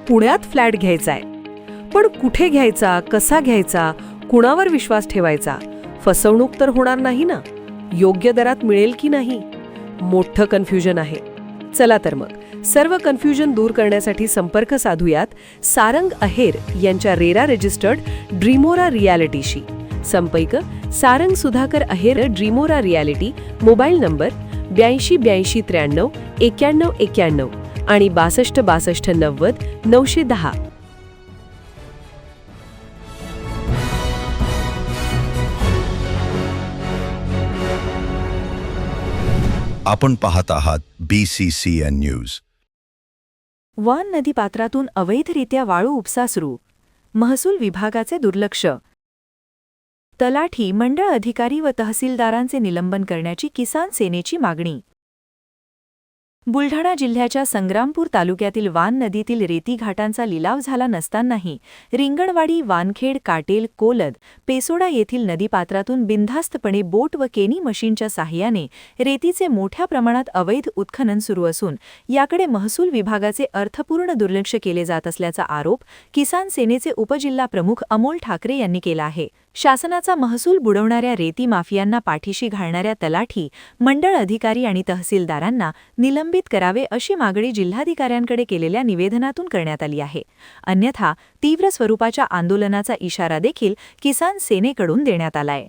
पुण्यात फ्लॅट घ्यायचाय. पण कुठे घ्यायचा, कसा घ्यायचा, कुणावर विश्वास ठेवायचा? फसवणूक तर होणार नाही ना? योग्य दरात मिळेल की नाही? मोठं कन्फ्युजन आहे. चला तर मग सर्व कन्फ्युजन दूर करण्यासाठी संपर्क साधूयात सारंग अहेर यांच्या रेरा रजिस्टर्ड ड्रीमोरा रियालिटीशी. संपर्क सारंग सुधाकर अहेर, ड्रीमोरा रियालिटी. मोबाईल नंबर 82 83 91 91 आणि 62 62 90 910. आपण पाहत आहात BCCN न्यूज. वान नदीपात्रातून अवैधरित्या वाळू उपसा सुरू. महसूल विभागाचे दुर्लक्ष. तलाठी, मंडळ अधिकारी व तहसीलदारांचे निलंबन करण्याची किसान सेनेची मागणी. बुलढाणा जिल्ह्याच्या संग्रामपूर तालुक्यातील वान नदीतील रेती घाटांचा लिलाव झाला नसतानाही रिंगणवाडी, वानखेड, काटेल, कोलद, पेसोडा येथील नदीपात्रातून बिनधास्तपणे बोट व केनी मशीनच्या साहाय्याने रेतीचे मोठ्या प्रमाणात अवैध उत्खनन सुरू असून याकडे महसूल विभागाचे अर्थपूर्ण दुर्लक्ष केले जात असल्याचा आरोप किसान सेनेचे उपजिल्हा प्रमुख अमोल ठाकरे यांनी केला आहे. शासनाचा महसूल बुडवणाऱ्या रेती माफियांना पाठीशी घालणाऱ्या तलाठी, मंडळ अधिकारी आणि तहसीलदारांना निलंबित करावे अशी मागणी जिल्हाधिकाऱ्यांकडे केलेल्या निवेदनातून करण्यात आली आहे. अन्यथा तीव्र स्वरूपाच्या आंदोलनाचा इशारा देखील किसान सेनेकडून देण्यात आलाय.